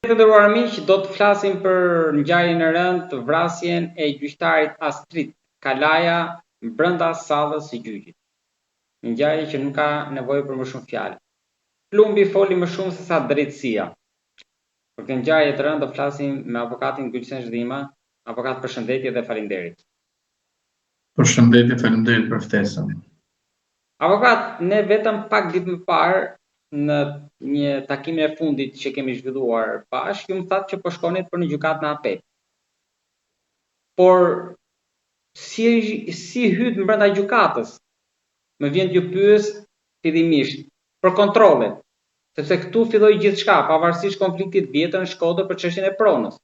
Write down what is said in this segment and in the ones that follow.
Të nderuar miq, do të flasim për ngjarjen e rëndë të vrasjen e gjyqtarit Astrid Kalaja brenda sallës së gjyqit. Një ngjarje që nuk ka nevojë për më shumë fjalë. Plumbi foli më shumë se sa drejtësia. Për këtë ngjarje të rëndë do flasim me avokatin Gylsen Zhdima. Avokat, përshëndetje dhe faleminderit. Përshëndetje, faleminderit për ftesën. Avokat, ne vetëm pak ditë më parë në një takimin e fundit që kemi zhvilluar bashkë, ju më thatë që po shkonit për një gjykatë në apel. Por si hyt brenda gjykatës? Më vjen t'ju pyes fillimisht për kontrollet, sepse këtu filloi gjithçka, pavarësisht konfliktit vjetër në Shkodër për çështjen e pronës.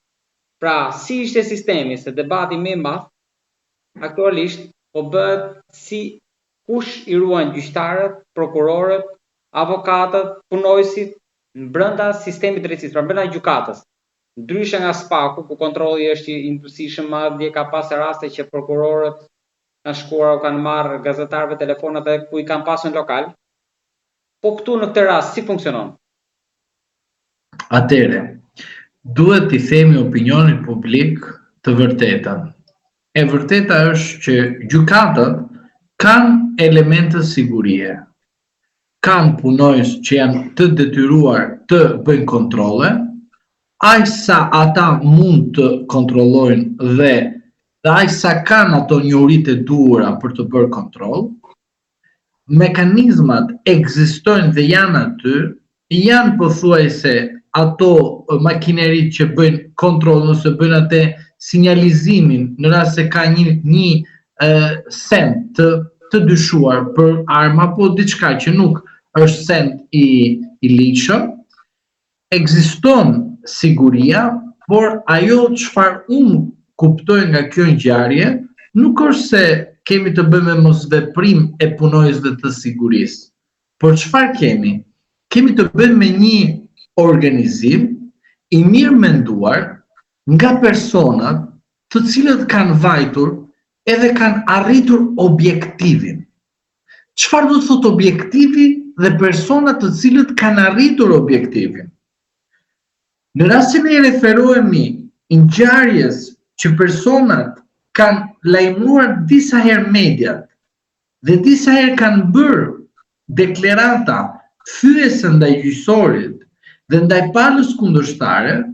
Pra, si ishte sistemi, se debati më i madh aktualisht po bëhet si kush i ruan gjyqtarët, prokurorët, avokatët, punojësit brenda sistemit drejtësisë, pra brenda gjykatës. Ndryshe nga SPAK-u, ku kontrolli është i imposyshëm, madje ka pasur raste që prokurorët kanë shkuar u kanë marrë gazetarëve telefonat edhe ku i kanë pasur në lokal. Po këtu në këtë rast si funksionon? Atëre, duhet t'i themi opinionit publik të vërtetën. E vërteta është që gjykatët kanë elemente sigurie. Kanë punojës që janë të detyruar të bëjnë kontrole, aq sa ata mund të kontrollojnë dhe aq sa kanë ato njohuritë e duhura për të bërë kontroll, mekanizmat ekzistojnë dhe janë aty, janë pothuajse ato makineritë që bëjnë kontroll ose bëjnë atë sinjalizimin në rast se ka një send të dyshuar për armë apo diçka që nuk është send i ligjshëm, ekziston siguria, por ajo çfarë unë kuptoj nga kjo ngjarje nuk është se kemi të bëjmë me mosveprim e punojësve të sigurisë. Por çfarë kemi? Kemi të bëjmë me një organizim i mirë menduar nga personat të cilët kanë vajtur edhe kanë arritur objektivin. Çfarë do të thotë objektivi dhe personat të cilët kanë arritur objektivin? Në rast që ne referohemi ngjarjes që personat kanë lajmëruar disa herë mediat dhe disa herë kanë bërë deklarata thyese ndaj gjyqësorit dhe ndaj palës kundërshtare,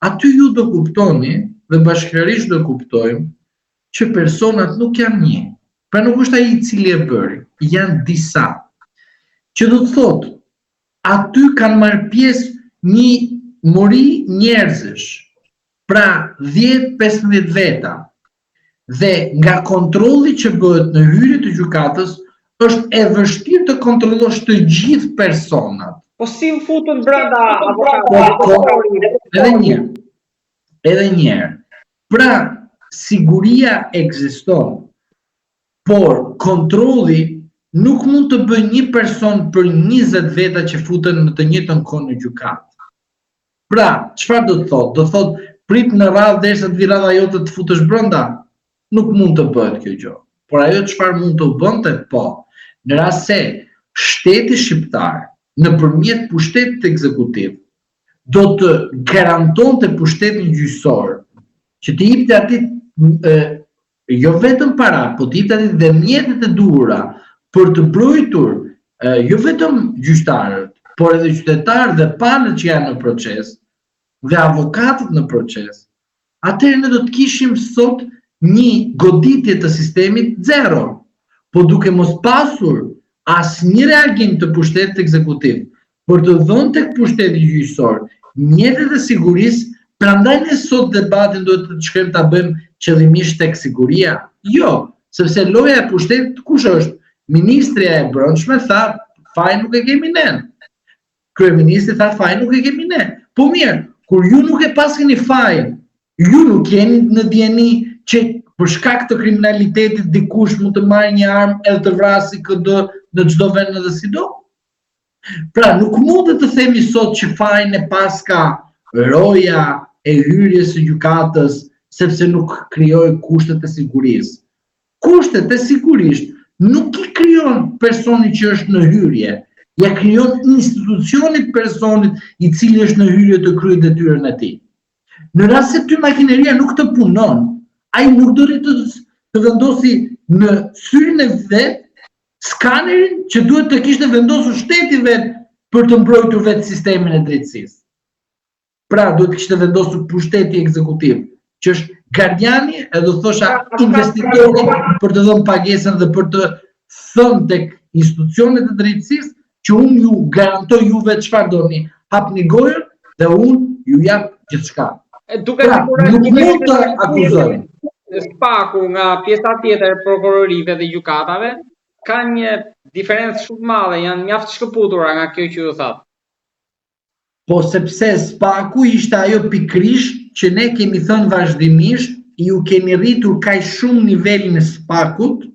aty ju do kuptoni dhe bashkërisht do kuptojmë që personat nuk janë një. Pra nuk është ai i cili e bëri, janë disa. Që do të thotë, aty kanë marrë pjesë një mori njerëzish, pra 10-15 veta. Dhe nga kontrolli që bëhet në hyrje të gjykatës, është e vështirë të kontrollosh të gjithë personat. Po si u futën brenda Edhe një herë. Pra, siguria ekziston, por kontrolli nuk mund të bëjë një person për 20 veta që futen në të njëjtën kohë në gjykatë. Pra, çfarë do të thotë? Do thotë prit në radhë derisa të vi radha jote të futesh brenda? Nuk mund të bëhet kjo gjë. Por ajo çfarë mund të bënte? Po, në rast se shteti shqiptar nëpërmjet pushtetit ekzekutiv do të garantonte pushtetin gjyqësor që të jepte atij jo vetëm para, po të jepte atij dhe mjetet e duhura për të mbrojtur jo vetëm gjyqtarët, por edhe qytetarët dhe palët që janë në proces dhe avokatët në proces, atëherë ne do të kishim sot një goditje të sistemit zero, po duke mos pasur asnjë reagim të pushtetit ekzekutiv për të dhënë tek pushteti gjyqësor mjetet e sigurisë. Prandaj ne sot debatin duhet të shkojmë ta bëjmë qëllimisht tek siguria? Jo, sepse loja e pushtetit kush është? Ministrja e Brendshme tha, faj nuk e kemi ne. Kryeministri tha, faj nuk e kemi ne. Po mirë, kur ju nuk e paskeni fajin, ju nuk jeni në dieni që për shkak të kriminalitetit dikush mund të marrë një armë edhe të vrasë këdo në çdo vend edhe sido? Pra, nuk mund të themi sot që fajin e paska roja e hyrjes së gjykatës sepse nuk krijoi kushtet e sigurisë. Kushtet e sigurisë nuk i krijon personi që është në hyrje. Ja krijon institucionit personit i cili është në hyrje të kryejë detyrën e tij. Në rast se ty makineria nuk të punon, ai nuk do të vendosi në syrin e vet skanerin që duhet të kishte vendosur shteti vet për të mbrojtur vetë sistemin e drejtësisë. Pra, duhet të kishte vendosur pushteti ekzekutiv, që është gardiani, edhe thosha investitori për të dhënë pagesën dhe për të thënë tek institucionet e drejtësisë që unë ju garantoj juve çfarë doni, hapni gojën dhe unë ju jap gjithçka. Pra, nuk mund të akuzojnë. Spaku nga pjesa tjetër e prokurorive dhe gjykatave ka një diferencë shumë madhe, janë mjaft shkëputura nga kjo që ju thatë. Po sepse spaku ishte ajo pikërisht që ne kemi thënë vazhdimisht, ju keni rritur kaq shumë nivelin e spakut,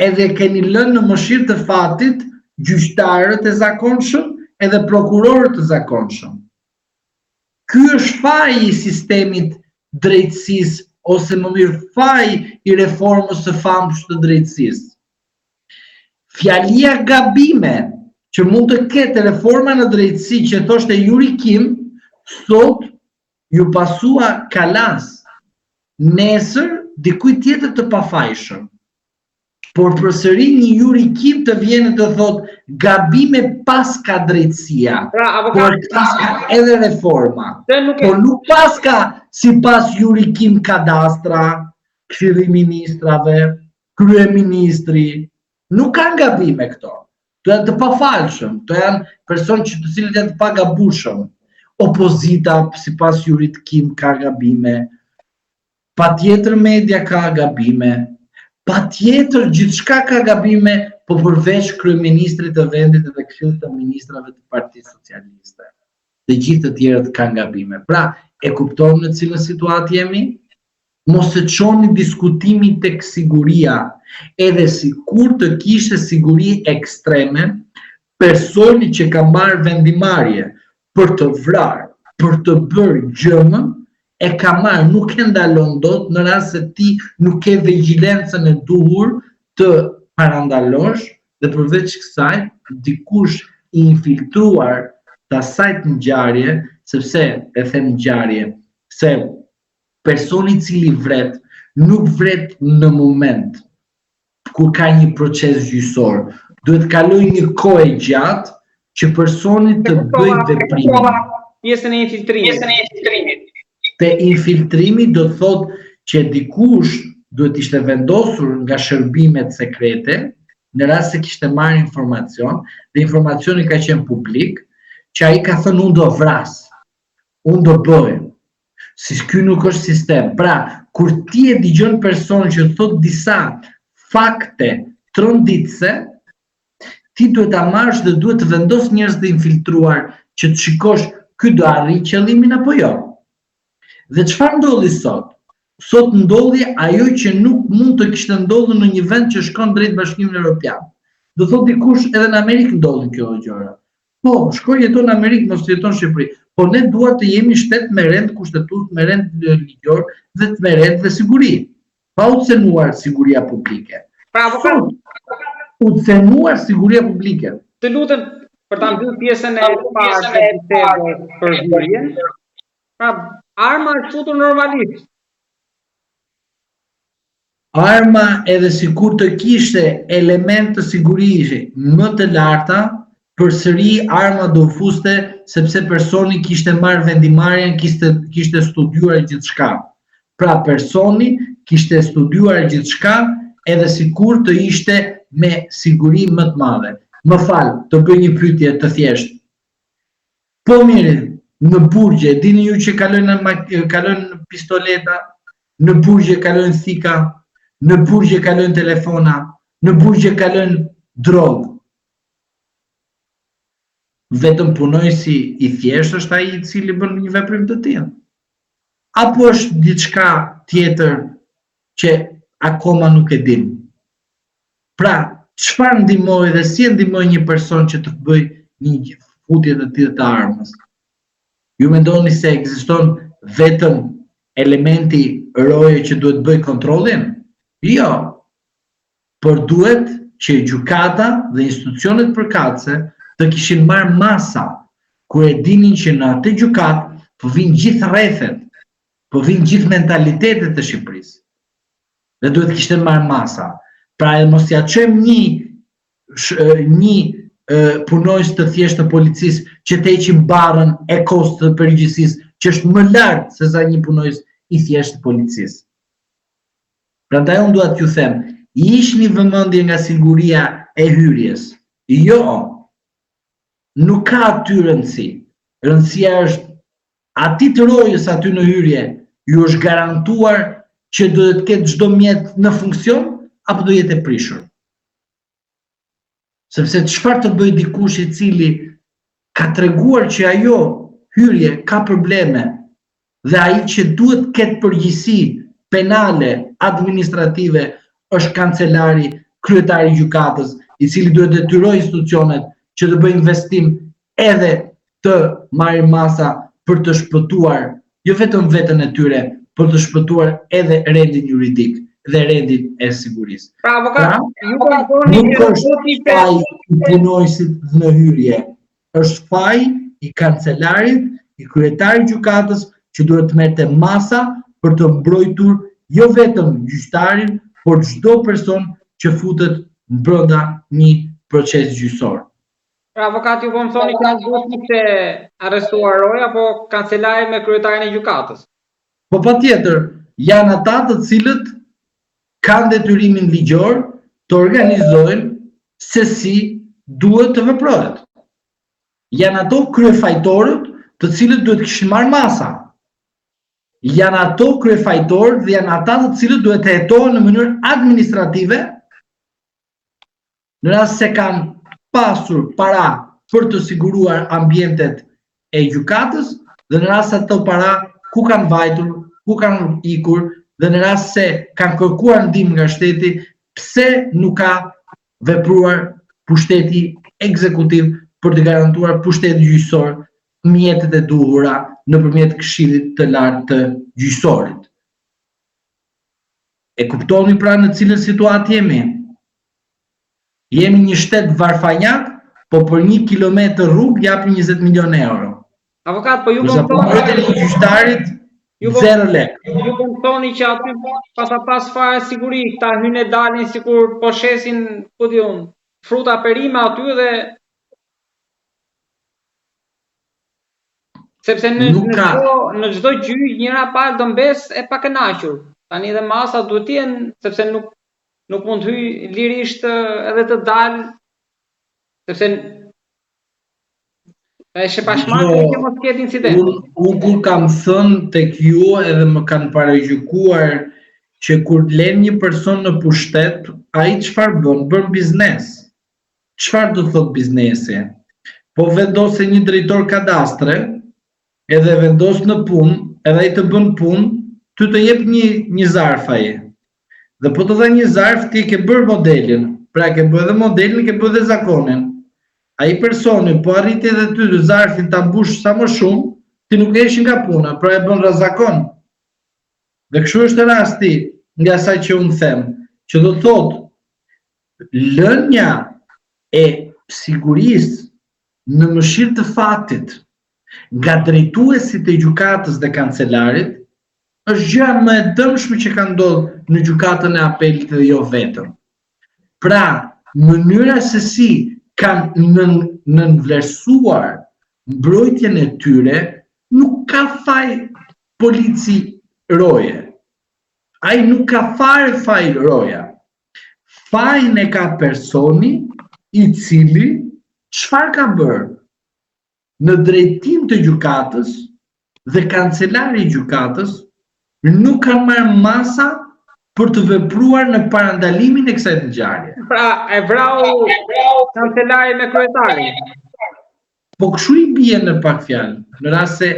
edhe keni lënë në mëshirë të fatit gjyqtarët e zakonshëm edhe prokurorët e zakonshëm. Ky është faji i sistemit drejtësisë, ose më mirë faji i reformës së famshme të drejtësisë. Fjalia gabime që mund të ketë reforma në drejtësi që thoshte Yuri Kim, sot ju pasua kalas, nesër dikujt tjetër të pafajshëm. Por përsëri një Yuri Kim të vjen të thotë gabime pas ka drejtësia, por pas ka edhe reforma. Por nuk pas ka si pas Yuri Kim kadastra, këshilli i ministrave, kryeministri, nuk kanë gabime këto. Të janë të pafalshëm, të janë person që të cilët janë të pagabushëm. Opozita, si pas Jurit Kim, ka gabime. Patjetër media ka gabime. Patjetër gjithçka ka gabime, po përveç kryeministrit të vendit dhe këshillit të ministrave të Partisë Socialiste. Të gjithë të tjerët kanë gabime. Pra, e kupton në cilën situatë jemi? Mos e çoni diskutimin tek siguria, edhe si kur të kishte siguri ekstreme, personi që ka marrë vendimarrje për të vrarë, për të bërë gjëmën, e ka marrë, nuk e ndalon dot në rast se ti nuk ke vigjilencën e duhur të parandalosh, dhe përveç kësaj, dikush i infiltruar të asaj ngjarje, sepse e them ngjarje, se personi i cili vret, nuk vret në moment kur ka një proces gjyqësor. Duhet kaloj një kohë gjatë që personi të bëjë veprimin. Pjesën e infiltrimit. Te infiltrimi do të thotë që dikush duhet ishte vendosur nga shërbimet sekrete, në rast se kishte marrë informacion, dhe informacioni ka qenë publik, që ai ka thënë unë do vras, unë do bëj. Si ky nuk është sistem. Pra, kur ti e dëgjon person që thot disa fakte tronditse, ti duhet ta marrësh dhe duhet të vendos njerëz të infiltruar që të shikosh ky do arrijë qëllimin apo jo. Dhe çfarë ndodhi sot? Sot ndodhi ajo që nuk mund të kishte ndodhur në një vend që shkon drejt Bashkimit Evropian. Do thot dikush edhe në Amerikë ndodhin këto gjëra. Po, shkoj jeton në Amerikë, mos jeton në Shqipëri. Po ne duam të jemi shtet me rend kushtetues, me rend ligjor dhe me rend dhe siguri. Pa u cenuar siguria publike. Pra, avokat, u cenuar siguria publike. të lutem për ta mbyllur pjesën e parë të bisedës për hyrjen. Pra, arma është futur normalisht. Arma edhe sikur të kishte element të sigurisë më të larta, përsëri arma do fuste sepse personi kishte marrë vendimarrjen, kishte studiuar gjithçka. Pra personi kishte studiuar gjithçka edhe sikur të ishte me siguri më të madhe. Më fal, të bëj një pyetje të thjeshtë. Po mirë, në burgje, dini ju që kalojnë pistoleta, në burgje kalojnë thika, në burgje kalojnë telefona, në burgje kalojnë drogë. Vetëm punojësi i thjeshtë është ai i cili bën një veprim të tillë? Apo është diçka tjetër që akoma nuk e dim? Pra, çfarë ndihmoi dhe si e ndihmoi një person që të bëj një futje të tillë të armës? Ju mendoni se ekziston vetëm elementi roje që duhet bëj kontrollin? Jo. Por duhet që gjykata dhe institucionet përkatëse të kishin marrë masa, kur e dinin që në atë gjykat po vinë gjithë rrethet, po vinë gjithë mentalitetet të Shqipërisë. Dhe duhet kishte marrë masa. Pra e mos ja çojmë një punojës të thjeshtë të policisë që të heqim barrën e kostë të përgjegjësisë, që është më lartë se sa një punojës i thjeshtë të policisë. Prandaj unë dua t'ju them, ishni vëmendje nga siguria e hyrjes. Jo, nuk ka aty rëndësi. Rëndësia është aty të rojës aty në hyrje, ju është garantuar që do të ketë çdo mjet në funksion apo do jetë e prishur. Sepse çfarë të bëj dikush i cili ka treguar që ajo hyrje ka probleme dhe ai që duhet të ketë përgjegjësi penale, administrative, është kancelari, kryetari i gjykatës, i cili duhet të detyrojë institucionet që të bëjnë investim edhe të marrin masa për të shpëtuar jo vetëm veten e tyre, por të shpëtuar edhe rendin juridik dhe rendin e sigurisë. Pra, avokat, nuk është faj i punojësit në hyrje, është faj i kancelarit, i kryetarit gjykatës që duhet të merrte masa për të mbrojtur jo vetëm gjyqtarin, por çdo person që futet brenda një proces gjyqësor. Pra, avokat, ju po më thoni që duhet të arrestuar roja, apo kancelari me kryetarin e gjykatës? Po patjetër, janë ata të cilët kanë detyrimin ligjor të organizojnë se si duhet të veprohet. Janë ato kryefajtorët të cilët duhet kishin marrë masa. Janë ato kryefajtorët dhe janë ata të cilët duhet të hetohen në mënyrë administrative në rast se kanë pasur para për të siguruar ambientet e gjykatës dhe në rast se ato para ku kanë vajtur, ku kanë ikur, dhe në rast se kanë kërkuar ndihmë nga shteti, pse nuk ka vepruar pushteti ekzekutiv për të garantuar pushtetin gjyqësor, mjetet e duhura nëpërmjet Këshillit të Lartë të Gjyqësorit. E kuptoni pra në cilën situatë jemi? Jemi një shtet varfanjak, po për 1 kilometër rrugë japim 20 milionë euro. Avokat, po ju po thoni gjyqtarit 0 lek. Ju po thoni që aty pas fare siguri, ta hynë e dalin sikur po shesin, ku diun, fruta perime aty dhe sepse në çdo gjyq njëra palë do mbes e pakënaqur. Tani edhe masa duhet të jenë, sepse nuk mund të hyj lirisht edhe të dalë, sepse është pashmarrje që mos ketë incident. Unë kur kam thënë tek ju edhe më kanë paragjykuar që kur len një person në pushtet, ai çfarë bën? Bën biznes. Çfarë do thot biznesi? Po vendosë një drejtor kadastre, edhe vendos në punë, edhe ai të bën punë, ty të jep një zarf ai. Dhe po të dha një zarf, ti ke bërë modelin. Pra ke bërë dhe modelin, ke bërë dhe zakonin. Ai personi po arrit edhe ty të zarfin ta mbush sa më shumë, ti nuk e hesh nga puna, pra e bën razakon. Dhe kështu është rasti nga sa që unë them, që do thotë lënia e sigurisë në mëshirë të fatit nga drejtuesit e gjykatës dhe kancelarit është gjë më e dëmshme që ka ndodhur në gjykatën e apelit dhe jo vetëm. Pra, mënyra se si kanë nënvlerësuar mbrojtjen e tyre nuk ka faj polici roje. Ai nuk ka fare faj roja. Fajin e ka personi i cili çfarë ka bërë? Në drejtim të gjykatës dhe kancelari i gjykatës nuk kanë marrë masa për të vepruar në parandalimin e kësaj ngjarje. Pra, e vrau kancelari me kryetarin. Po kështu i bie në pak fjalë, në rast se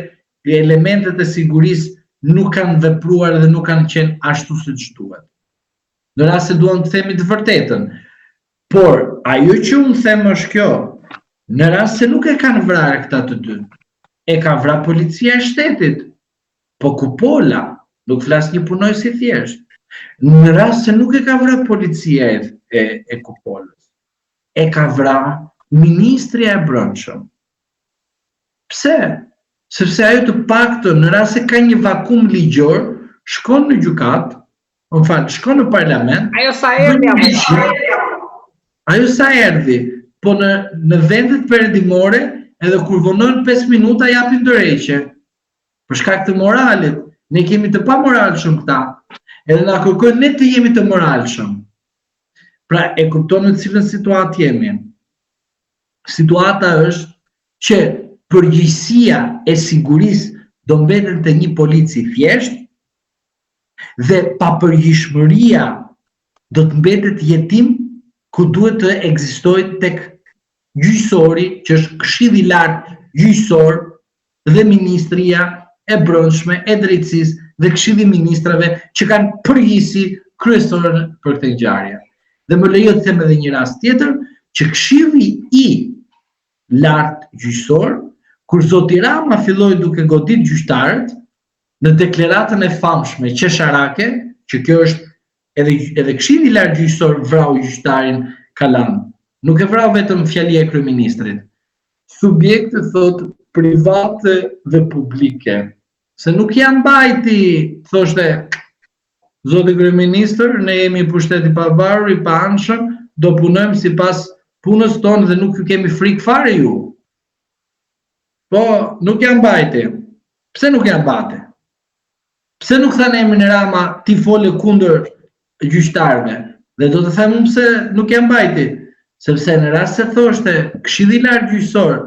elementet e sigurisë nuk kanë vepruar dhe nuk kanë qenë ashtu siç duhet. Në rast se duam të themi të vërtetën. Por ajo që unë them është kjo, në rast se nuk e kanë vrarë këta të dy, e ka vrarë policia e shtetit, po kupola, nuk flas një punojës i thjesht. Në rast se nuk e ka vrarë policia e kupolës, e ka vrarë Ministria e Brendshëm. Pse? Sepse ajo të paktën në rast se ka një vakum ligjor, shkon në gjykat, shkon në parlament. Ajo sa erdhi, po në vendet perëndimore, edhe kur vonon 5 minuta japin dorëheqje. Për shkak të moralit, ne kemi të pamoralshëm këta. Edhe na kërkojnë ne të jemi të moralshëm. Pra e kupton në cilën situatë jemi. Situata është që përgjegjësia e sigurisë do mbetet te një polici thjesht dhe papërgjithshmëria do të mbetet jetim ku duhet të ekzistojë tek gjyqësori, që është Këshilli i Lartë Gjyqësor dhe Ministria e Brendshme e Drejtësisë dhe Këshilli i Ministrave që kanë përgjegjësi kryesore për këtë ngjarje. Dhe më lejo të them edhe një rast tjetër që Këshilli i Lartë Gjyqësor, kur zoti Rama filloi duke godit gjyqtarët në deklaratën e famshme qesharake, që kjo është edhe Këshilli i Lartë Gjyqësor vrau gjyqtarin Kalan. Nuk e vrau vetëm fjalia e kryeministrit. Subjekte thot private dhe publike. Se nuk janë mbajti, thoshte zoti kryeministër, ne jemi pushtet i pavarur, i paanshëm, do punojmë sipas punës tonë dhe nuk ju kemi frikë fare ju. Po, nuk janë mbajti. Pse nuk janë mbajti? Pse nuk thanë emrin e Rama ti fole kundër gjyqtarëve? Dhe do të them pse nuk janë mbajti. Sepse në rast se thoshte Këshilli i Lartë Gjyqësor,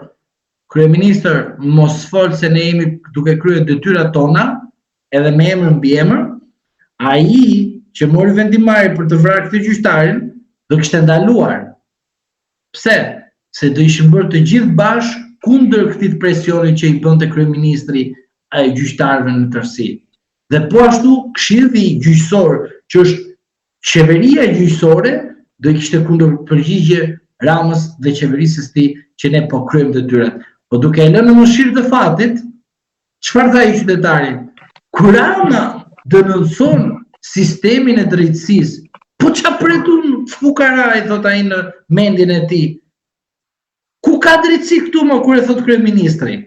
kryeministër, mos fol se ne jemi duke kryer detyrat tona, edhe me emër mbi emër, ai që mori vendimarrje për të vrarë këtë gjyqtarin, do kishte ndaluar. Pse? Se do ishin bërë të gjithë bashkë kundër këtij presioni që i bënte kryeministri ai gjyqtarëve në tërësi. Dhe po ashtu Këshilli Gjyqësor, që është qeveria gjyqësore, do i kishte kundër përgjigje Ramës dhe qeverisë së tij që ne po kryejmë detyrat. Po duke e lënë në mëshirë të fatit, çfarë tha ai qytetari? Kur Rama denonson sistemin e drejtësisë, po ç'a pretun fukaraj, thot ai në mendjen e tij. Ku ka drejtësi këtu më kur e thot kryeministri?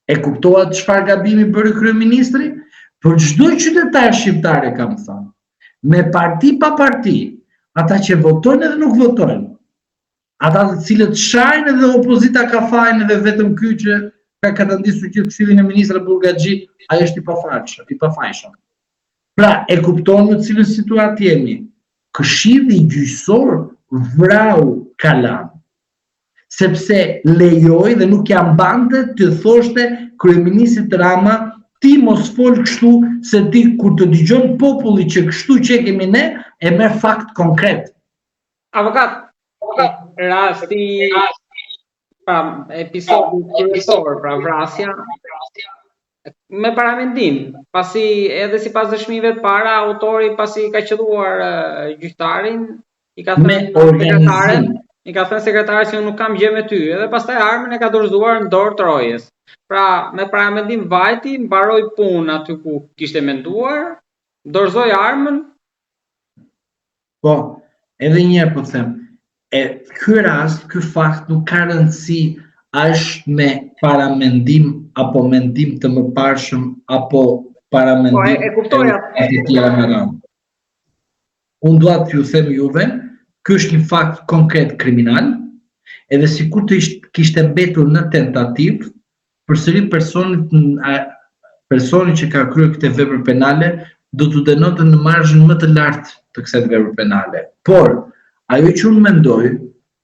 E kuptohat çfarë gabimi bëri kryeministri? Për çdo qytetar shqiptar e kam thënë, me parti pa parti, ata që votojnë edhe nuk votojnë, ata të cilët shajnë edhe opozita ka fajnë edhe vetëm ky që ka të ndisur që Këshillin e Ministrave Bullgaxhi, ai është i pafajshëm. Pra, e kupton në cilën situatë jemi. Këshilli Gjyqësor vrau Kalan, sepse lejoi dhe nuk ja mbante të thoshte kryeministit Rama, ti mos fol kështu, se ti kur të dëgjon populli që kështu që kemi ne, e merr fakt konkret. Avokat, rasti, pra episodi kryesor, pra vrasja, me paramendim, pasi edhe sipas dëshmive të para, autori pasi ka qelluar gjyqtarin, i ka thënë sekretarit se unë nuk kam gjë me ty, edhe pastaj armën e ka dorëzuar në dorë të rojes. Pra, me paramendim vajti, mbaroi punën aty ku kishte menduar, dorëzoi armën. Po, edhe një herë po them, ky rast, ky fakt nuk ka rëndësi a është me paramendim apo mendim të mëparshëm apo paramendim të tjera me radhë. Unë dua t'ju them juve, ky është një fakt konkret kriminal, edhe sikur të kishte mbetur në tentativë, përsëri personi që ka kryer këtë vepër penale do të dënohet në marzhin më të lartë të kësaj vepre penale. Por ajo që unë mendoj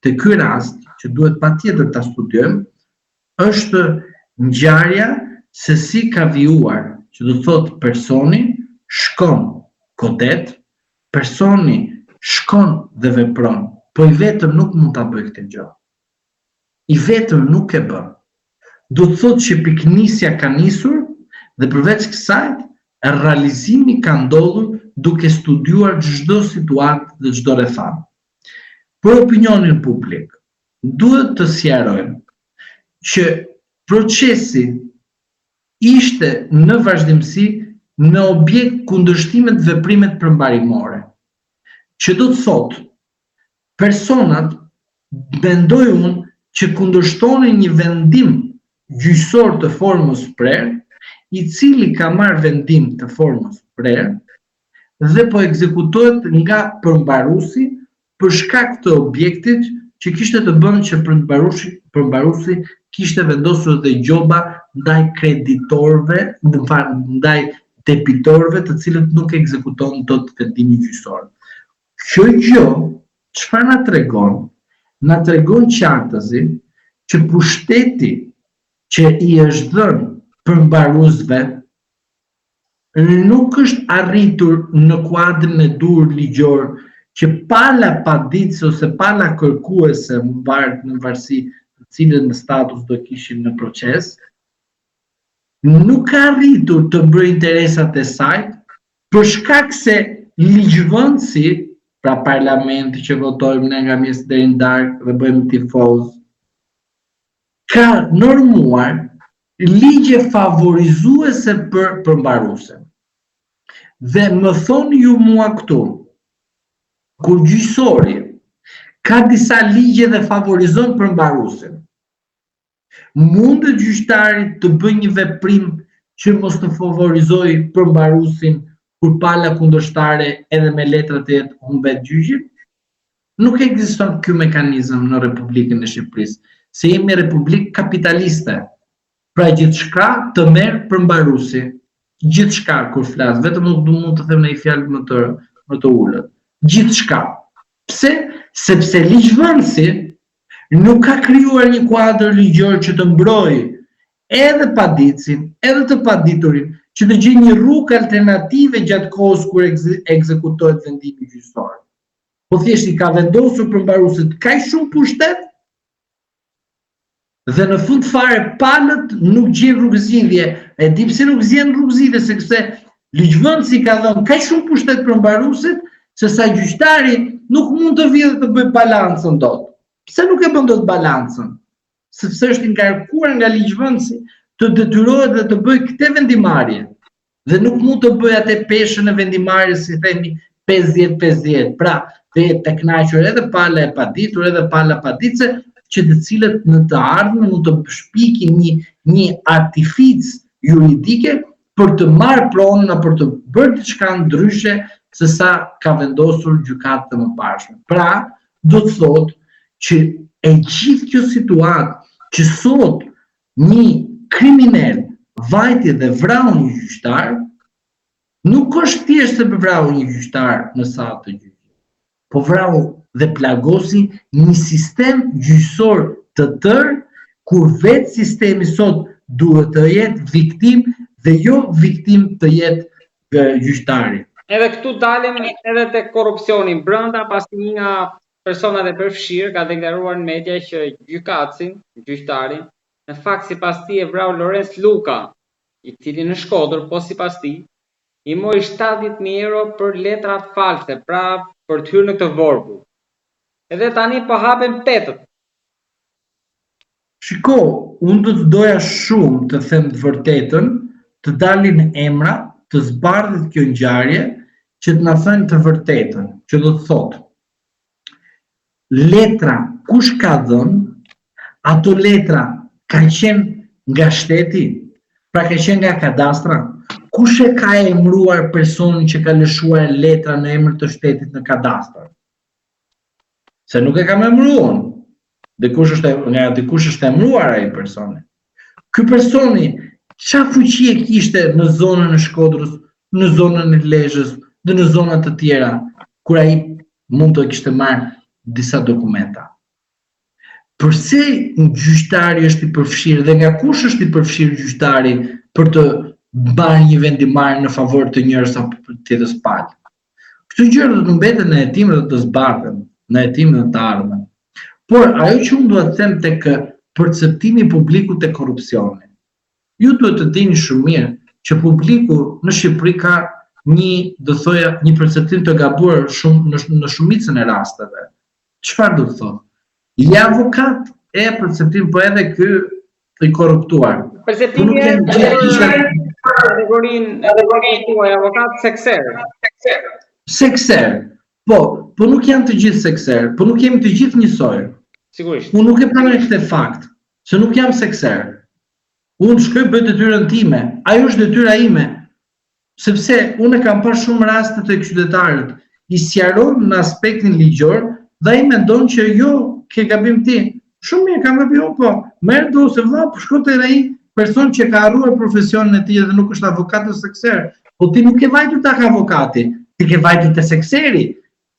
te ky rast, që duhet patjetër ta studiojmë, është ngjarja se si ka vijuar, që do thotë personi shkon kodet, personi shkon dhe vepron, po i vetëm nuk mund ta bëjë këtë gjë. I vetëm nuk e bën. Do të thotë që piknisja ka nisur dhe përveç kësaj, realizimi ka ndodhur duke studiuar çdo situatë dhe çdo rrethana. Për opinionin publik, duhet të sqarojmë që procesi ishte në vazhdimsi në objekt kundërshtimet veprimet përmbarimore. Që do të thotë, personat mendoj unë që kundërshtoni një vendim gjyqësor të formës prerë, i cili ka marrë vendim të formës prerë dhe po ekzekutohet nga përmbaruesi për shkak të objektit që kishte të bënë që përmbaruesi kishte vendosur dhe gjoba ndaj kreditorëve, ndaj debitorëve të cilët nuk ekzekuton dot vendimin gjyqësor. Kjo gjë çfarë na tregon? Na tregon qartësi që pushteti që i është dhënë përmbaruesve nuk është arritur në kuadrin e dur ligjor që pala paditëse ose pala kërkuese në varësi të cilën në status do kishin në proces, nuk ka arritur të bërë interesat e saj për shkak se ligjvënësi, pra parlamenti që votojmë ne nga mjes deri në darkë dhe bëjmë tifoz, ka normuar ligje favorizuese për përmbaruesen. Dhe më thoni ju mua këtu, kur gjyqësori ka disa ligje dhe favorizon përmbaruesen, mundet gjyqtari të bëjë një veprim që mos të favorizoj përmbaruesin kur pala kundërshtare edhe me letra të jetë humbet gjyqin? Nuk ekziston ky mekanizëm në Republikën e Shqipërisë, se jemi republikë kapitaliste. Pra gjithçka të merr përmbaruesi, gjithçka kur flas, vetëm nuk mund të them në një fjalë më të ulët. Gjithçka. Pse? Sepse ligjvënësi nuk ka krijuar një kuadër ligjor që të mbrojë edhe paditësin, edhe të paditurin, që të gjejë një rrugë alternative gjatë kohës kur ekzekutohet vendimi gjyqësor. Po thjesht i ka vendosur përmbaruesit kaq shumë pushtet dhe në fund fare palët nuk gjen rrugëzidhje. E di pse nuk gjen rrugëzidhje, sepse ligjvënësi ka dhënë kaq shumë pushtet përmbaruesit se sa gjyqtari nuk mund të vijë të bëjë balancën dot. Pse nuk e bën dot balancën? Sepse është ngarkuar nga ligjvënësi të detyrohet dhe të bëjë këtë vendimarrje. Dhe nuk mund të bëjë atë peshën e vendimarrjes, si themi 50-50. Pra, dhe të kënaqur edhe pala e paditur edhe pala paditëse, që të cilët në të ardhmen mund të shpikin një artific juridike për të marrë pronën apo për të bërë diçka ndryshe se sa ka vendosur gjykata më parshme. Pra, do të thotë që e gjithë kjo situatë që sot një kriminal vajti dhe vrau një gjyqtar, nuk është thjesht se vrau një gjyqtar në sallë të gjykimit, po vrau dhe plagosi një sistem gjyqësor të tërë, kur vetë sistemi sot duhet të jetë viktim dhe jo viktim të jetë gjyqtari. Edhe këtu dalim edhe te korrupsioni brenda, pasi një nga personat e përfshirë ka deklaruar në media që gjyqtarin, në fakt sipas tij e vrau Lorenz Luka, i cili në Shkodër, po sipas tij, i mori 70.000 euro për letra false, pra për të hyrë në këtë vorbull. Edhe tani po hapen petët. Shiko, unë do të doja shumë të them të vërtetën, të dalin emra, të zbardhët kjo ngjarje, që të na thënë të vërtetën, që do të thotë. Letra kush ka dhënë, ato letra ka qenë nga shteti, pra ka qenë nga kadastra, kush e ka emëruar personin që ka lëshuar letra në emër të shtetit në kadastër? Se nuk e kam emëruar. Dikush është emëruar ai personi. Ky personi çfarë fuqi e kishte në zonën e Shkodrës, në zonën e Lezhës dhe në zona të tjera, kur ai mund të kishte marrë disa dokumenta? Përse gjyqtari është i përfshirë dhe nga kush është i përfshirë gjyqtari për të bërë një vendimarrje në favor të njërës apo tjetrës palë? Këto gjëra do të mbeten në hetim dhe të zbardhen, në hetim dhe të ardhmen. Por ajo që unë duhet të them tek perceptimi publiku te korrupsioni. Ju duhet të dini shumë mirë që publiku në Shqipëri ka një perceptim të gabuar në shumicën e rasteve. Çfarë do të thotë? Je avokat e perceptim, po edhe ky i korruptuar. Perceptimi kategorinë tuaj avokat sekser. Sekser. Po nuk janë të gjithë sekser, po nuk jemi të gjithë njësoj. Sigurisht. Unë nuk e pranoj këtë fakt, se nuk jam sekser. Unë shkoj bëj detyrën time, ajo është detyra ime, sepse unë kam parë shumë raste të qytetarët i sqaron në aspektin ligjor dhe ai mendon që jo, ke gabim ti. Shumë mirë, kam gabim, po. Merr dosë vëlla, po shko te ai person që ka harruar profesionin e tij dhe nuk është avokat ose sekser. Po ti nuk ke vajtur tek avokati, ti ke vajtur te sekseri,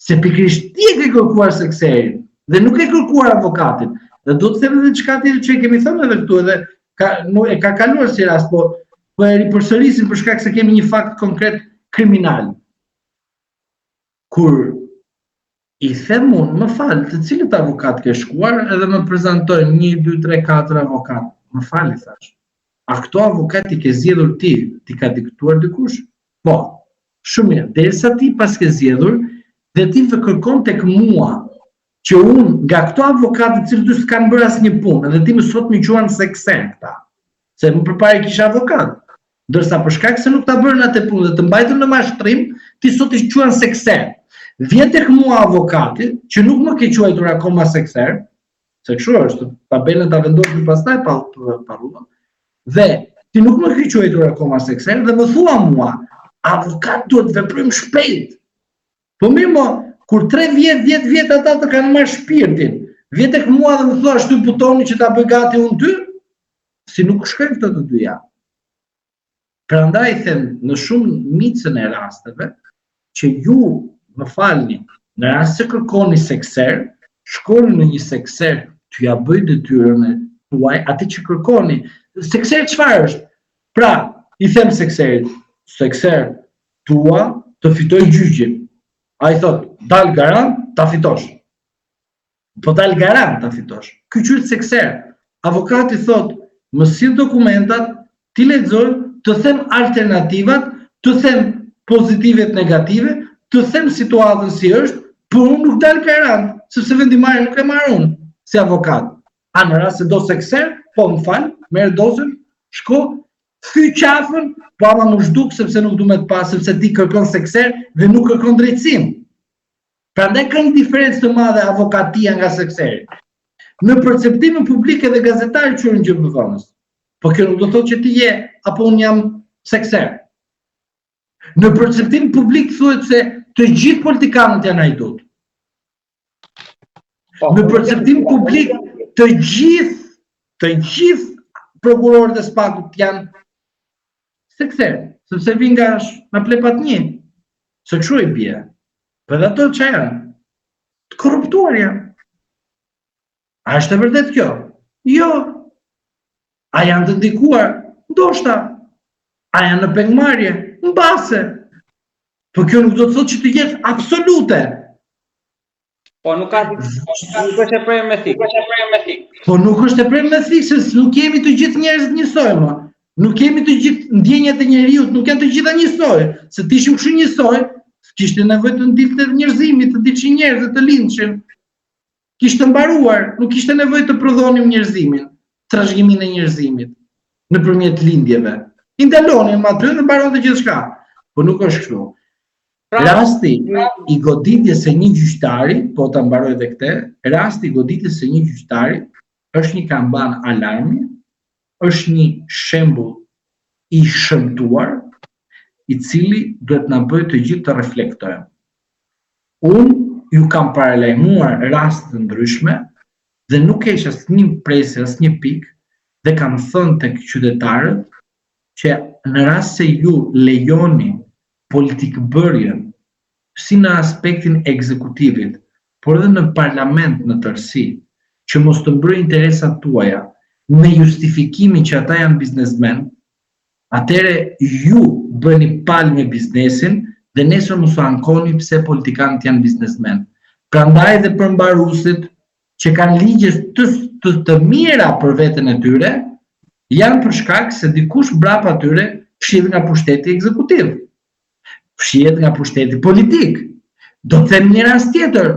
se pikërisht ti e ke kërkuar sekserin dhe nuk e kërkuar avokatin. Dhe do të them edhe çka tjetër që kemi thënë edhe këtu, edhe ka kaluar si rast, po e ripërsërisim për shkak se kemi një fakt konkret kriminal. Kur i them unë, më fal, të cilët avokat ke shkuar edhe më prezantojnë 1, 2, 3, 4 avokat. Më fal, i thash. A këto avokat i ke zgjedhur ti ka diktuar dikush? Po. Shumë mirë. Derisa ti pas ke zgjedhur dhe ti të kërkon tek mua që unë nga këto avokatë të cilët s'kan bërë asnjë punë, edhe ti më sot më quan sekser këta. Se më përpara kisha avokat. Ndërsa për shkak se nuk ta bërën atë punë dhe të mbajtën në mashtrim, ti sot i quan sekser. Vjen tek mua avokati, që nuk më ke quajtur akoma sekser, se kështu është, tabelën ta vendosim pastaj pa rrugë. Dhe ti nuk më ke quajtur akoma sekser dhe më thua mua, avokat duhet veprojmë shpejt. Po mirë mo, kur 10 vjet ata të kanë marrë shpirtin, vjen tek mua dhe më thua shty butoni që ta bëj gati unë ty, si nuk shkojnë këto të dyja. Prandaj them në shumë micën e rasteve që ju më falni, në rast se kërkoni sekser, shkoni në një sekser që ja bëj detyrën e tuaj, atë që kërkoni. Sekser çfarë është? Pra, i them sekserit, sekser tua të fitoj gjyqin. Ai thot, dal garant, ta fitosh. Po dal garant, ta fitosh. Ky quhet sekser. Avokati thot, më sill dokumentat, ti lexoj, të them alternativat, të them pozitivet negative, të them situatën si është, por unë nuk dal garant, sepse vendimari nuk e marr unë si avokat. A në rast se do sekser, po më fal, merr dosën, shko, thy qafën, po ama më zhduk sepse nuk du me të pas, sepse ti kërkon sekser dhe nuk kërkon drejtësim. Prandaj ka një diferencë të madhe avokatia nga sekseri. Në perceptimin publik edhe gazetari quhen gjykatës. Po kjo nuk do thotë që ti je apo unë jam sekser. Në perceptim publik thuhet se të gjithë politikanët janë hajdut. Në perceptim publik të gjithë prokurorët e spakut janë sekser, sepse vin nga plepat një. Se kështu i bie. Për dhe ato që janë? Të korruptuar janë. A është e vërtet kjo? Jo. A janë të ndikuar? Ndoshta. A janë në pengmarrje? Mbase. Po kjo nuk do të thotë që të jetë absolute. Po nuk është e prerë me thik. Po nuk është e prerë me thik, se nuk jemi të gjithë njerëzit njësoj, ma. Nuk jemi të gjithë ndjenjat e njeriut, nuk janë të gjitha njësoj. Se të ishim kështu njësoj, kishte nevojë të ndilte njerëzimit, të diçi njerëz të lindshin. Kishte mbaruar, nuk kishte nevojë të prodhonim njerëzimin, trashëgiminë e njerëzimit nëpërmjet lindjeve. I ndalonin më aty dhe mbaronte gjithçka. Po nuk është kështu. Rasti i goditjes së një gjyqtari, po ta mbaroj edhe këtë, rasti i goditjes së një gjyqtari është një kamban alarmi, është një shembull i shëmtuar, i cili duhet na bëjë të gjithë të reflektojmë. Unë ju kam paralajmëruar raste të ndryshme dhe nuk kesh asnjë presë, asnjë pikë, dhe kam thënë tek qytetarët që në rast se ju lejoni politikbërjen si në aspektin ekzekutivit, por edhe në parlament në tërësi, që mos të mbrojë interesat tuaja me justifikimin që ata janë biznesmen, atëre ju bëni palë me biznesin dhe nesër mos u ankoni pse politikanët janë biznesmen. Prandaj dhe përmbaruesit që kanë ligje të mira për veten e tyre, janë për shkak se dikush mbrapa tyre fshihet nga pushteti ekzekutiv. Fshihet nga pushteti politik. Do të them një rast tjetër.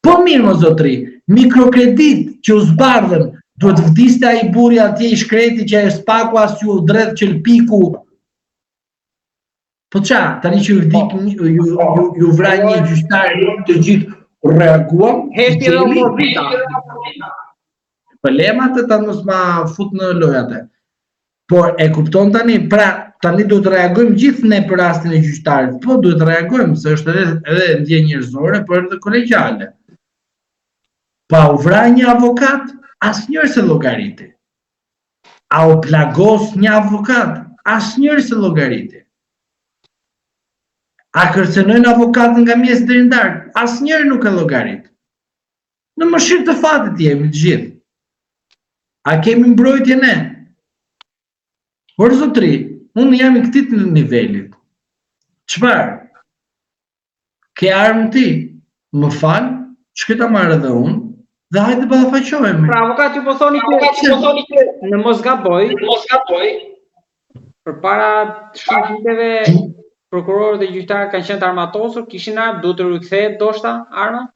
Po mirë më zotri, mikrokredit që u zbardhen, duhet vdiste ai burri atje i shkreti që e spaku as ju drejt qelpiku. Po qa, tani që ju vra një gjyqtar të gjithë, reaguam. Heshti dhe opozita. Problema të ta mos ma fut në lojate. Por e kupton tani, pra tani duhet të reagojmë gjithë ne për rastin e gjyqtarit, po duhet të reagojmë se është edhe ndjenjë njerëzore, por edhe kolegjiale. Pa u vra një avokat, asnjëri se llogariti. A u plagos një avokat, asnjëri se llogariti. A kërcënojnë avokatën nga mjes deri në darkë, asnjëri nuk e llogarit. Në mëshirë të fatit jemi të gjithë. A kemi mbrojtje ne? Por zotri, unë jam i këtij nivelit. Çfarë? Ke armë ti? Më fal, çka ta marr edhe unë, dhe hajde ballafaqohemi. Pra avokati po thoni që në mos gaboj. Përpara shumë viteve prokurorët dhe gjyqtarët kanë qenë të armatosur, kishin armë, duhet të rikthehet ndoshta arma?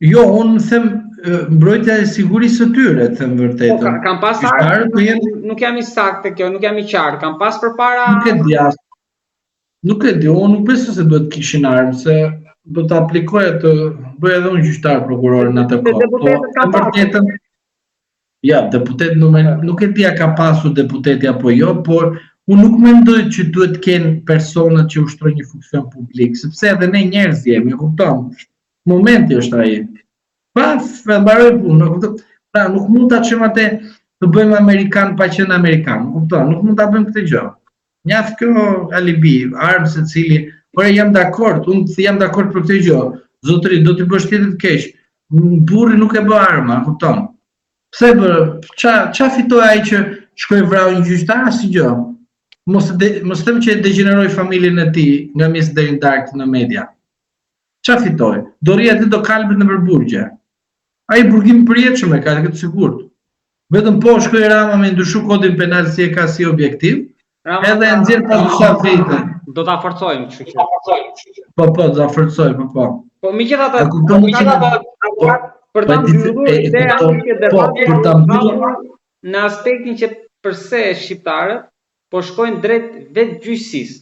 Jo, unë them mbrojtja e sigurisë së tyre, them vërtetën. Po, kam pas armë, nuk jam i saktë kjo, nuk jam i qartë, kam pas përpara. Nuk e di, unë nuk besoj se duhet kishin armë, se do të aplikoja të bëj edhe unë gjyqtar prokuror në atë kohë. Deputetët kanë pasur. Ja, deputet nuk e di a ka pasur deputeti apo jo, por unë nuk mendoj që duhet të kenë personat që ushtrojnë një funksion publik, sepse edhe ne njerëz jemi, kupton. Momenti është ai. Pa mbaroj punën, pra nuk mund ta çojmë atë të bëjmë amerikan pa qenë amerikan, kupton? Nuk mund ta bëjmë këtë gjë. Mjaft kjo alibi, armë secili, por jam dakord, unë jam dakord për këtë gjë. Zotëri, do t'i bësh tjetër të keq. Burri nuk e bë arma, kupton? Pse bërë? Qa fitoi ai që shkoi vrau një gjyqtar asgjë? Mos them që e degeneroi familjen e tij nga mjes deri në darkë në media. Qa fitoj? Do rri aty do kalbet në përburgje. Ai burgim përjetshëm e ka këtë sigurt. Vetëm po shkoi Rama me ndryshu kodin penal si e ka si objektiv, edhe e nxjerr pas disa vite. Do ta forcojmë, kështu që. Po, do ta forcoj, po. Po megjithatë, për ta mbyllur në aspektin që përse shqiptarët po shkojnë drejt vetë gjyqësisë.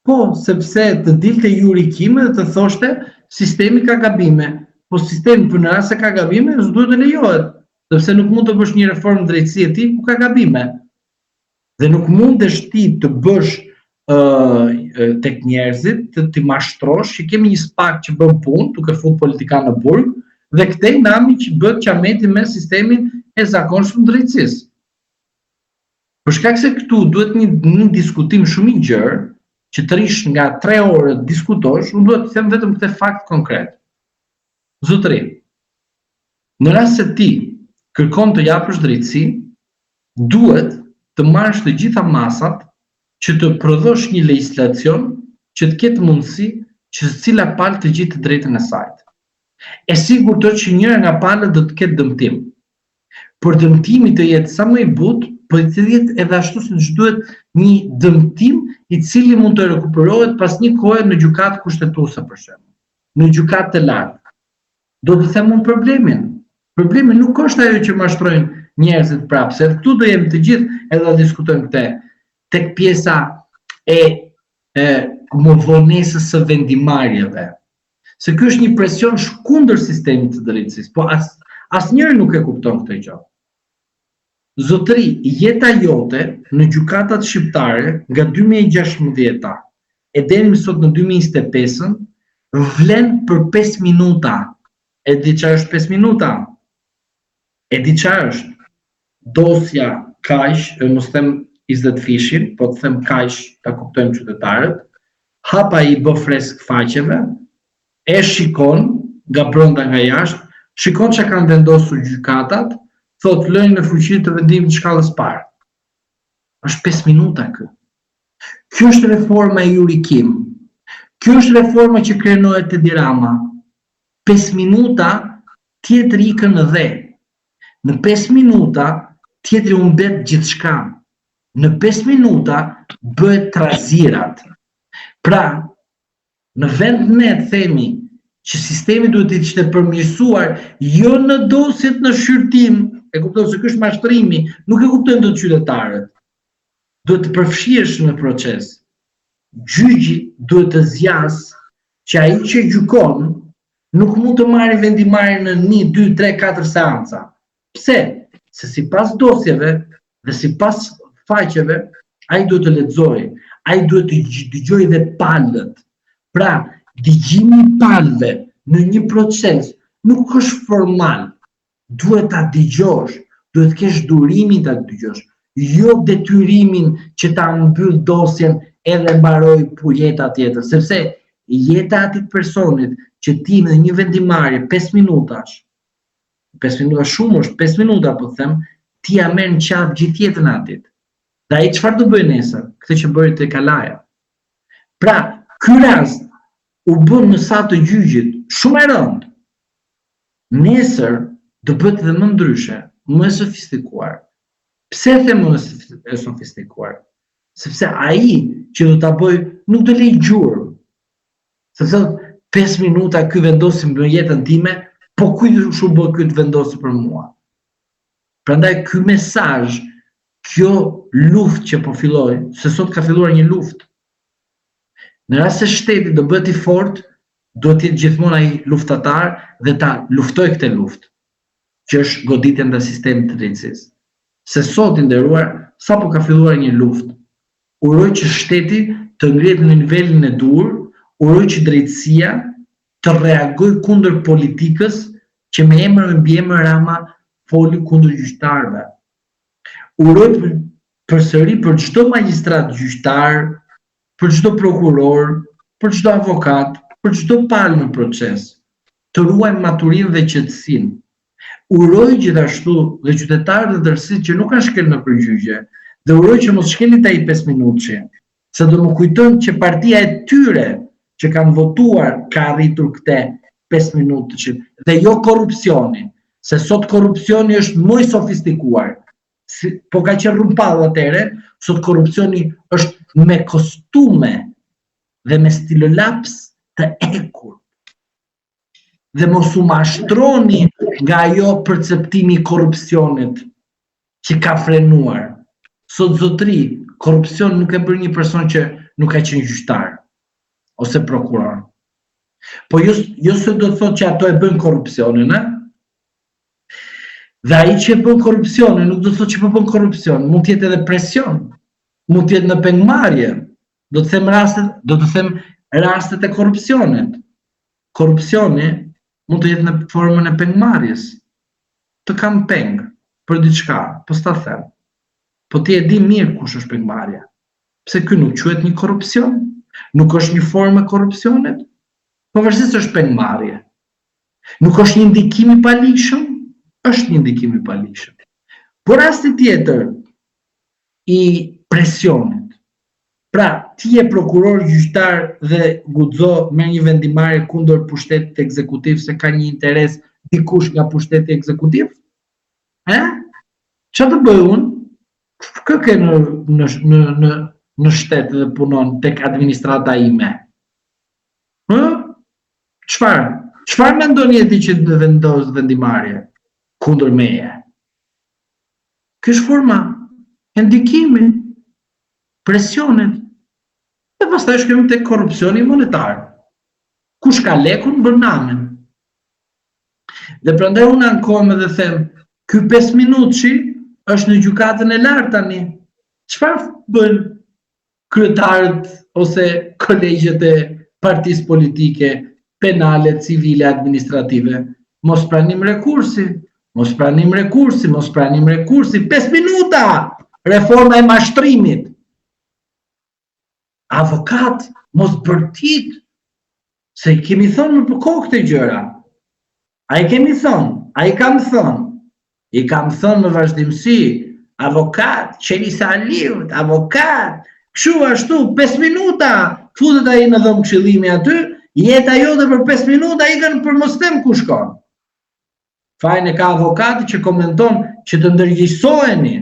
Po, sepse të dilte jurikime dhe të thoshte sistemi ka gabime, po sistemi për në rast se ka gabime, s'duhet të lejohet, sepse nuk mund të bësh një reformë drejtësie e tij ku ka gabime. Dhe nuk mundesh ti të bësh tek njerëzit, të t'i mashtrosh, që kemi një spak që bën punë, duke fut politikan në burg, dhe këtej nami që bët qameti me sistemin e zakonshëm drejtësisë. Për shkak se këtu duhet një diskutim shumë i gjerë, që të rish nga 3 orë të diskutosh, unë duhet të them vetëm këtë fakt konkret. Zotëri, në rast se ti kërkon të japësh drejtësi, duhet të marrësh të gjitha masat që të prodhosh një legjislacion që të ketë mundësi që cila palë të gjitë drejtën e saj. E sigurt është që njëra nga palët do të ketë dëmtim. Por dëmtimi të jetë sa më i butë, por të jetë edhe ashtu siç duhet një dëmtim i cili mund të rekuperohet pas një kohe në gjykatë kushtetuese për shembull, në gjykatë të lartë. Do të them unë problemin. Problemi nuk është ajo që mashtrojnë njerëzit prapë, se këtu do jemi të gjithë edhe do diskutojmë këtë tek pjesa e vonesës së vendimarrjeve. Se ky është një presion kundër sistemit të drejtësisë, po asnjëri nuk e kupton këtë gjë. Zotëri, jeta jote në gjykatat shqiptare nga 2016 e deri më sot në 2025 vlen për 5 minuta. E di çfarë është 5 minuta? E di çfarë është? Dosja kaq, mos them 20 fishin, po të them kaq, ta kuptojmë qytetarët. Hapa i bë fresk faqeve, e shikon nga brenda nga jashtë, shikon çka kanë vendosur gjykatat, thot lënë në fuqi të vendimit të shkallës parë. Është 5 minuta kë. Kjo është reforma e jurikim. Kjo është reforma që krenohet te Dirama. 5 minuta tjetër ikën në dhe. Në 5 minuta tjetëri u mbet gjithçka. Në 5 minuta bëhet trazirat. Pra, në vend ne themi që sistemi duhet të ishte përmirësuar jo në dosjet në shqyrtim, e kupton se ky është mashtrimi, nuk e kuptojnë dot qytetarët. Duhet të përfshihesh në proces. Gjyqi duhet të zgjas që ai që gjykon nuk mund të marrë vendimarrje në 1, 2, 3, 4 seanca. Pse? Se sipas dosjeve dhe sipas faqeve, ai duhet të lexojë, ai duhet të dëgjojë dhe palët. Pra, dëgjimi i palëve në një proces nuk është formal. Duhet ta dëgjosh, duhet të kesh durimin ta dëgjosh, jo detyrimin që ta mbyll dosjen edhe mbaroj puleta tjetër, sepse jeta e atij personit që ti në një vendimarrje 5 minutash, 5 minuta shumë është, 5 minuta po them, ti ja merr në qafë gjithë jetën e atit. Dhe ai çfarë do bëjë nesër? Këtë që bëri te Kalaja. Pra, ky rast u bën në sa të gjyqit shumë e rëndë. Nesër do bëhet edhe më ndryshe, më e sofistikuar. Pse them më e sofistikuar? Sepse ai që do ta bëj nuk do lej gjurmë. Se thot 5 minuta ky vendosi në jetën time, po kujt u bë ky të vendosi për mua. Prandaj ky mesazh, kjo luftë që po filloi, se sot ka filluar një luftë. Në rast se shteti do bëhet i fortë, do të jetë gjithmonë ai luftatar dhe ta luftoj këtë luftë, që është goditja ndaj sistemit të drejtësisë. Se sot i nderuar, sapo ka filluar një luftë. Uroj që shteti të ngrihet në nivelin e dur, uroj që drejtësia të reagojë kundër politikës që me emër me mbiemër Rama foli kundër gjyqtarëve. Uroj përsëri për çdo magjistrat gjyqtar, për çdo prokuror, për çdo avokat, për çdo palë në proces, të ruajmë maturinë dhe qetësinë. Uroj gjithashtu dhe qytetarët dhe tërësit që nuk kanë shkel në përgjigje, dhe uroj që mos shkelin ai 5 minutëshe, se do më kujton që partia e tyre që kanë votuar ka arritur këte 5 minutëshe, dhe jo korrupsioni, se sot korrupsioni është më i sofistikuar, po ka qenë rrumpall atëre, sot korrupsioni është me kostume dhe me stilolaps të ekur. Dhe mos u mashtroni nga ajo perceptimi i korrupsionit që ka frenuar. Sot zotri, korrupsion nuk e bërë një person që nuk ka qenë gjyqtar ose prokuror. Po jo se do të thotë që ato e bën korrupsionin, e? Dhe ai që e bën korrupsionin nuk do të thotë që po bën korrupsion, mund të jetë edhe presion, mund të jetë në pengmarrje. Do të them rastet e korrupsionit. Korrupsioni mund të jetë në formën e pengmarrjes. Të kam peng për diçka, po s'ta them. Po ti e di mirë kush është pengmarrja. Pse ky nuk quhet një korrupsion? Nuk është një formë e korrupsionit? Pavarësisht se është pengmarrje. Nuk është një ndikim i palishëm? Është një ndikim i palishëm. Por rasti tjetër i presionit. Pra, ti je prokuror gjyqtar dhe guxo me një vendimarrje kundër pushtetit ekzekutiv se ka një interes dikush nga pushteti ekzekutiv? Çfarë të bëj unë? Kë ke në shtet dhe punon tek administrata ime? Çfarë mendoni ti që të vendos vendimarrje kundër meje? Kjo është forma e ndikimit, presionit. Dhe pastaj shkojmë tek korrupsioni monetar. Kush ka lekun bën namin. Dhe prandaj unë ankohem dhe them, ky 5 minutëshi është në gjykatën e lartë tani. Çfarë bën kryetarët ose kolegjet e partisë politike, penale, civile, administrative? Mos pranim rekursi, mos pranim rekursi, mos pranim rekursi. 5 minuta! Reforma e mashtrimit. Avokat, mos bërtit, se i kemi thonë në kohë këtë gjëra. A i kemi thonë, a i kam thonë. I kam thënë në vazhdimsi, avokat, Qenisa Aliut, avokat, kështu ashtu, 5 minuta, futet ai në dhomë këshillimi aty, jeta jote për 5 minuta ikën për mos them ku shkon. Fajin e ka avokati që komenton që të ndërgjegjësoheni.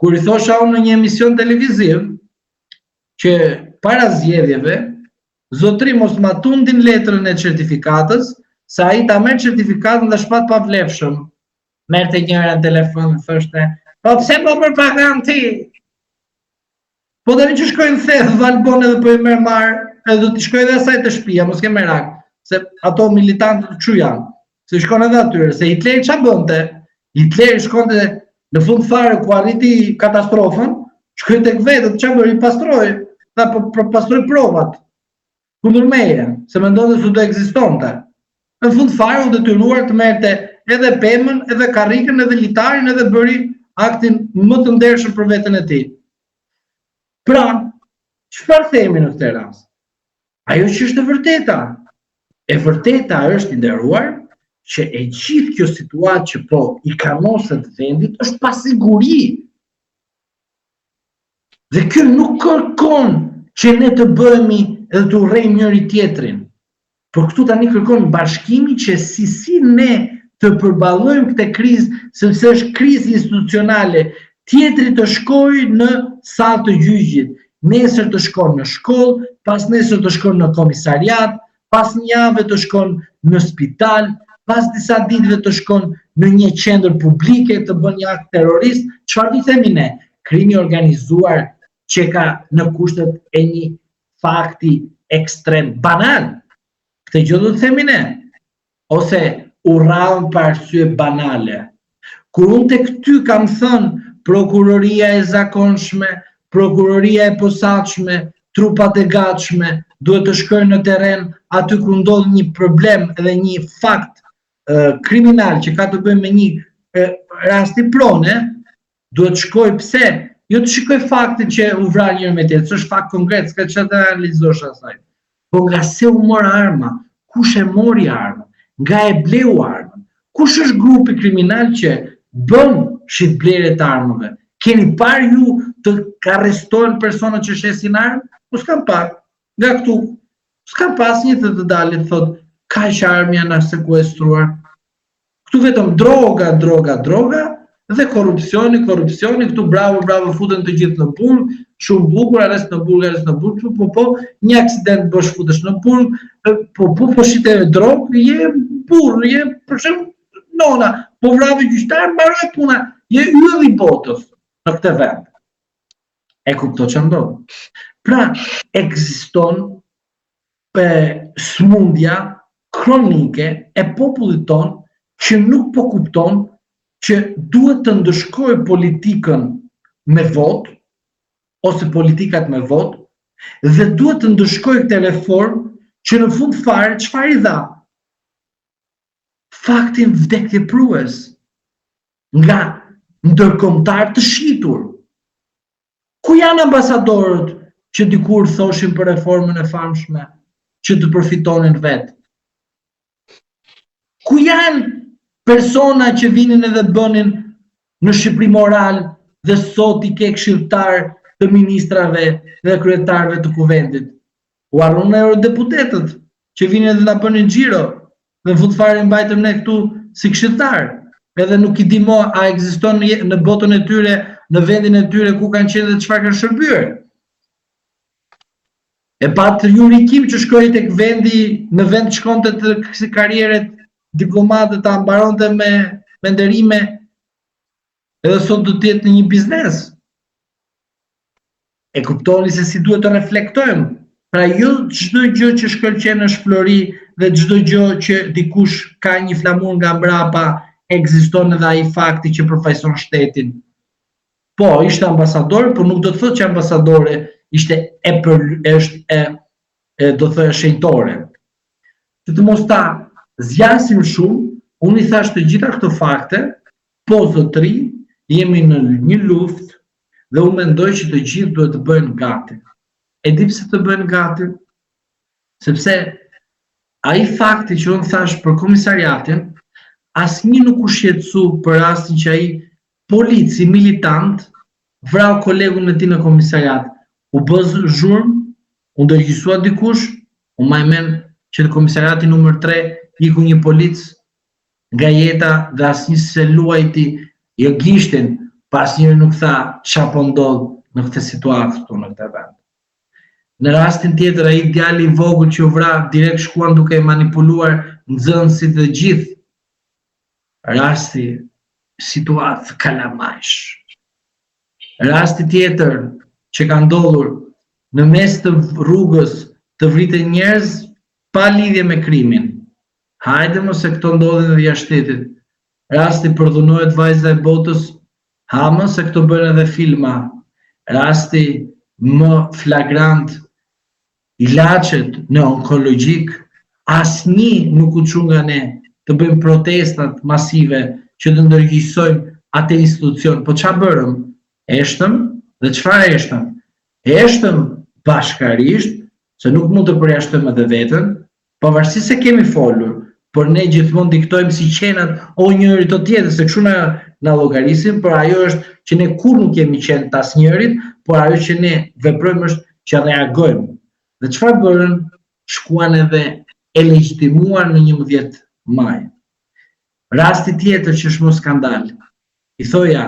Kur i thosha unë në një emision televiziv, që para zgjedhjeve, zotri mos ma tundin letrën e certifikatës, sa ai ta merr certifikatën dhe shpat pa vlefshëm. Merrte njëra në telefon dhe thoshte, po pse po propagandë ti? Po tani që shkojnë thellë Valbon edhe po i merr marr, edhe do t'i shkoj edhe asaj të shtëpia, mos ke merak, se ato militantët çu janë. Se shkon edhe atyre, se Hitleri ç'a bënte? Hitleri shkonte në fund fare ku arriti katastrofën, shkoi tek vetët, ç'a bëri? Pastroi, tha po pastroi provat. Kundër meje, se mendonte se do ekzistonte. Në fund fare u detyruar të merrte edhe pemën, edhe karrikën, edhe litarin, edhe bëri aktin më të ndershëm për veten e tij. Pra, çfarë themi në këtë rast? Ajo që është e vërteta. E vërteta është, i nderuar, që e gjithë kjo situatë që po i kanoset vendit është pasiguri. Dhe kjo nuk kërkon që ne të bëhemi edhe të urrejmë njëri tjetrin. Por këtu tani kërkon bashkimi që si ne të përballojmë këtë krizë, sepse është krizë institucionale. Tjetri të shkojë në sallë të gjyqit, nesër të shkon në shkollë, pas nesër të shkon në komisariat, pas një jave të shkon në spital, pas disa ditëve të shkon në një qendër publike të bën një akt terrorist. Çfarë i themi ne? Krimi organizuar që ka në kushtet e një fakti ekstrem banal. Këtë gjë do të themi ne. Ose urraun për arsye banale. Kur unë tek ty kam thënë prokuroria e zakonshme, prokuroria e posaçme, trupat e gatshme, duhet të shkojnë në terren aty ku ndodh një problem dhe një fakt kriminal që ka të bëjë me një rasti prone, duhet të shkoj pse? Jo të shikoj faktin që u vra njëri me tjetër, është fakt konkret, s'ka çfarë të analizosh asaj. Po nga se u mor arma, kush e mori armën, nga e bleu armën, kush është grupi kriminal që bën shitblerje të armëve? Keni parë ju të arrestohen persona që shesin armë? Po s'kam parë. Nga këtu, s'kam pas një të dalit, thot, kaq armë janë sekuestruar. Këtu vetëm droga, dhe korrupsioni, këtu bravo, futen të gjithë në burg, shumë bukur, arrest në burg, po, një aksident bësh futesh në burg, po shite drogë, je burr, je për shembull nona, po vrave gjyqtar, mbaroi puna, je ylli botës në këtë vend. E kupto që ndodh. Pra, ekziston smundja kronike e popullit ton që nuk po kupton që duhet të ndëshkojë politikën me vot, ose politikat me vot, dhe duhet të ndëshkojë këtë reformë që në fund fare çfarë i dha? Faktin vdekjeprues nga ndërkombëtar të shitur. Ku janë ambasadorët që dikur thoshin për reformën e famshme që të përfitonin vetë? Ku janë persona që vinin edhe bënin në Shqipëri moral dhe sot i ke këshilltar të ministrave dhe kryetarëve të kuvendit? U harron eurodeputetët që vinin edhe na bënin xhiro dhe në fund fare mbajtëm ne këtu si këshilltar. Edhe nuk i di mo a ekziston në botën e tyre, në vendin e tyre ku kanë qenë dhe çfarë kanë shërbyer. E pat Yuri Kim që shkoi tek vendi, në vend shkonte të karrieret diplomate ta mbaronte me nderime, edhe sot do të jetë në një biznes. E kuptoni se si duhet të reflektojmë. Pra jo çdo gjë që shkëlqen është flori dhe çdo gjë që dikush ka një flamur nga mbrapa ekziston edhe ai fakti që përfaqëson shtetin. Po, ishte ambasador, por nuk do të thotë që ambasadore ishte do të thoya shenjtore. Që të mos ta zgjasim shumë, unë i thash të gjitha këto fakte, po zotëri, jemi në një luftë dhe unë mendoj që të gjithë duhet të bëhen gati. E di pse të bëhen gati? Sepse ai fakti që unë thash për komisariatin, asnjë nuk u shqetësu për rastin që ai polici militant vrau kolegun e tij në komisariat. U bë zhurmë, u ndërgjysua dikush, u majmen që në komisariatin numër 3 iku një polic nga jeta dhe asnjë se luajti jo gishtin, pas njëri nuk tha çfarë po ndodh në këtë situatë këtu në këtë vend. Në rastin tjetër ai djali i vogël që u vra direkt shkuan duke manipuluar nxënësit dhe gjithë. Rasti situatë kalamajsh. Rasti tjetër që ka ndodhur në mes të rrugës të vriten njerëz pa lidhje me krimin. Hajde mos se këto ndodhin edhe jashtë shtetit. Rasti përdhunohet vajza e botës, ha mos se këto bën edhe filma. Rasti më flagrant, ilaçet në onkologjik, asnjë nuk u çu nga ne të bëjmë protestat masive që të ndërgjegjësojmë atë institucion. Po ç'a bërëm? Eshtëm dhe çfarë eshtëm? Eshtëm bashkarisht, se nuk mund të përjashtojmë edhe veten, pavarësisht se kemi folur, por ne gjithmonë diktojmë si qenat o njëri të tjetër, se kështu na llogarisim, por ajo është që ne kur nuk jemi qenë të asnjërit, por ajo që ne veprojmë është që reagojmë. Dhe çfarë bërën? Shkuan edhe e legjitimuar në 11 maj. Rasti tjetër që është më skandal. I thoja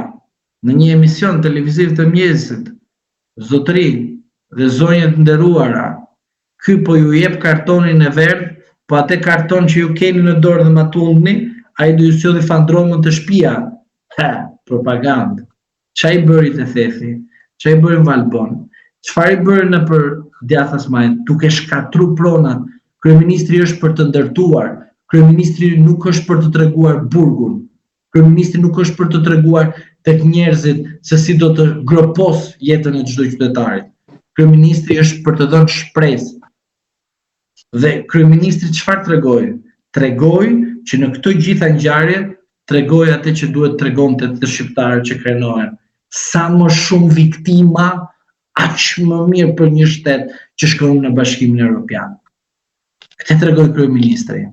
në një emision televiziv të mjesit, zotëri dhe zonjët nderuara, ky po ju jep kartonin e verdh, po atë karton që ju keni në dorë dhe ma tundni, ai do ju sjellë fandromën të shtëpia. Ha, propagandë. Ç'a i bëri të thethi? Ç'a i bëri Valbon? Çfarë i bëri nëpër djathtas majt? Duke shkatru pronat. Kryeministri është për të ndërtuar. Kryeministri nuk është për të treguar burgun. Kryeministri nuk është për të treguar tek njerëzit se si do të gropos jetën e çdo qytetarit. Kryeministri është për të dhënë shpresë. Dhe kryeministri çfarë tregoi? Tregoi që në këto gjitha ngjarje tregoi atë që duhet tregonte të shqiptarët që krenohen. Sa më shumë viktima, aq më mirë për një shtet që shkon në Bashkimin Evropian. Këtë tregoi kryeministri.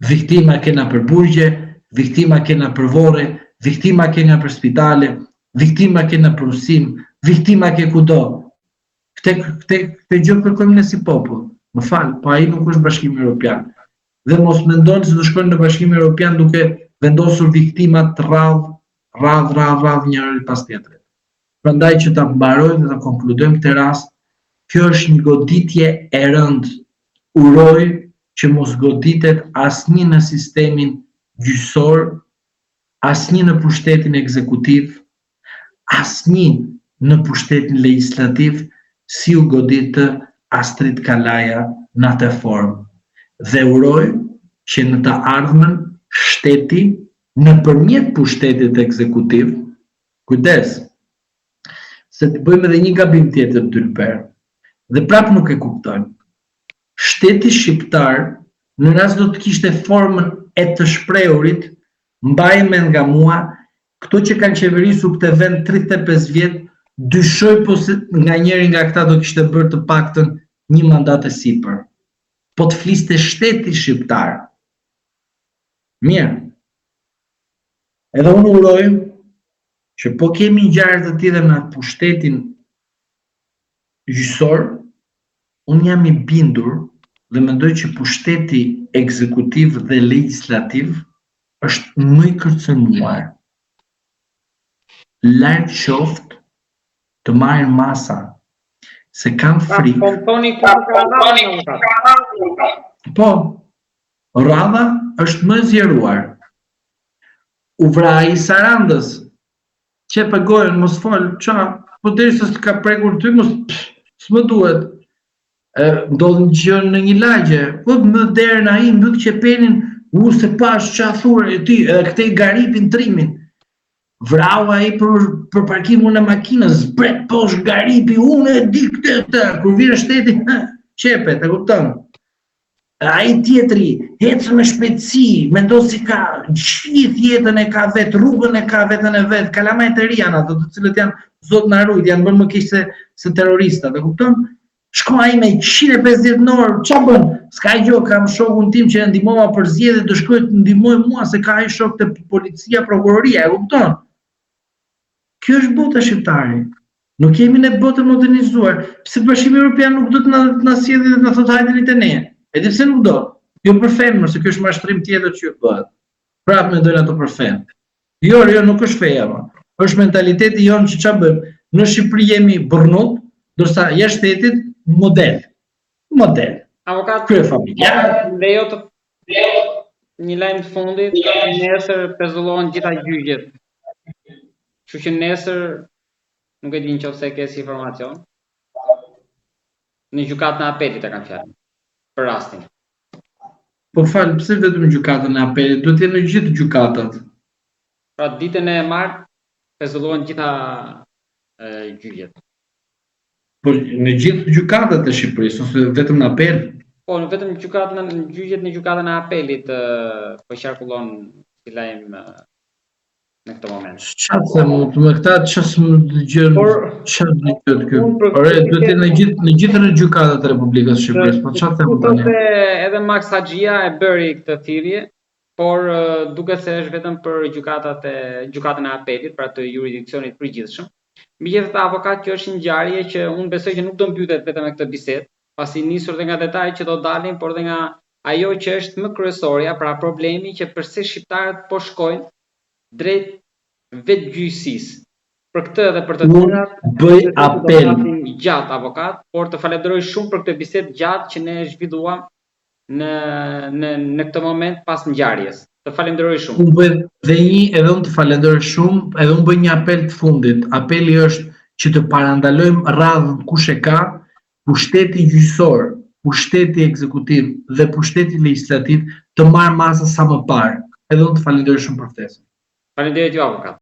Viktima kena për burgje, viktima kena për vorre, viktima kena për spitale, viktima kena për usim, viktima ke kudo. Këtë gjë kërkojmë ne si popull. Më fal, po ai nuk është Bashkimi Evropian. Dhe mos mendoni se do shkojnë në Bashkimin Evropian duke vendosur viktimat radh njëri pas tjetrit. Prandaj që ta mbarojmë dhe ta konkludojmë këtë rast, kjo është një goditje e rëndë. Uroj që mos goditet asnjë në sistemin gjyqësor, asnjë në pushtetin ekzekutiv, asnjë në pushtetin legjislativ, si u goditë Astrid Kalaja në atë formë. Dhe uroj që në të ardhmen shteti nëpërmjet pushtetit ekzekutiv, kujdes, se të bëjmë edhe një gabim tjetër Dylber, dhe prap nuk e kuptojmë. Shteti shqiptar në rast do të kishte formën e të shprehurit, mbajmë nga mua, këto që kanë qeverisur këtë vend 35 vjet, dyshoj po se nga njëri nga këta do kishte bërë të paktën një mandat e sipër. Po të fliste shteti shqiptar. Mirë. Edhe unë uroj që po kemi ngjarje të tjera në pushtetin gjyqësor, unë jam i bindur dhe mendoj që pushteti ekzekutiv dhe legjislativ është më i kërcënuar. Larg qoftë të marrin masa, se kam frikë. Po, radha është më zjeruar. U vra i Sarandës, që pegojnë, mos fol, qa, po derisa s'ka prekur ty, s'më duhet. Ndodhë një gjë në një lagje, po më derën ai, mbyll qepenin, se pash qa thurë e ty, edhe këtej garipin trimin. Vrau ai për parkimin e makinës, zbret poshtë garipi, unë e di këtë, kur vjen shteti, qepet, e kupton? Ai tjetri, ecë me shpejtësi, mendon si ka gjithë jetën e ka vet, rrugën e ka vetën e vet, kalamajt e ri janë ato, të cilët janë zot na rujt, janë bërë më keq se terroristat, e kupton? Shko ai me 150 në orë, qa bën? S'ka gjë, kam shokun tim që e ndihmova për zgjedhje, do shkoj të ndihmoj mua se ka ai shok te policia, prokuroria, e kupton? Kjo është bota shqiptare. Nuk jemi në botë modernizuar. Pse Bashkimi Evropian nuk do të na sjellë dhe të na thotë hajde te ne? E di pse nuk do? Jo për femër, se kjo është mashtrim tjetër që bëhet. Prapë mendojnë ato për femë. Jo, nuk është feja, është mentaliteti jonë që ç'a bëjmë. Në Shqipëri jemi burrnut, ndërsa jashtë shtetit model. Avokat, kryefamiljar. Lejo të një lajm të fundit, nesër pezullohen gjitha gjyqjet. Kështu që nesër nuk e di nëse ke si informacion. në gjykatën e apelit e kanë fjalën për rastin. Po fal, pse vetëm gjykatën e apelit? Duhet të jenë në gjithë gjykatat. Pra ditën e martë rezolluan gjitha gjyqjet. Po në gjithë gjykatat e Shqipërisë ose vetëm në apel? Po në vetëm gjyqjet në gjykatën e apelit po qarkullon si lajm në këtë moment. Çfarë them me këta ç'as më dëgjon? Çfarë dëgjon këtu? Ore, duhet të jenë në gjithë gjykatat e Republikës së Shqipërisë. Po çfarë them tani? Edhe Max Haxhia e bëri këtë thirrje, por duket se është vetëm për gjykatën e apelit, pra të jurisdiksionit përgjithshëm. Megjithatë, avokati që është ngjarje që unë besoj që nuk do mbytet vetëm me këtë bisedë, pasi nisur dhe nga detajet që do dalin, por dhe nga ajo që është më kryesorja, pra problemi që pse shqiptarët po shkojnë drejt vetë gjyqësisë. Për këtë dhe për të tjerat bëj apel gjatë avokat, por të falenderoj shumë për këtë bisedë gjatë që ne zhvilluam në këtë moment pas ngjarjes. Të falenderoj shumë. Unë bëj edhe unë të falenderoj shumë, edhe unë bëj një apel të fundit. Apeli është që të parandalojmë radhën kush e ka, pushteti gjyqësor, pushteti ekzekutiv dhe pushteti legjislativ të marrë masa sa më parë. Edhe unë të falenderoj shumë për ftesën. Faleminderit ju avokat.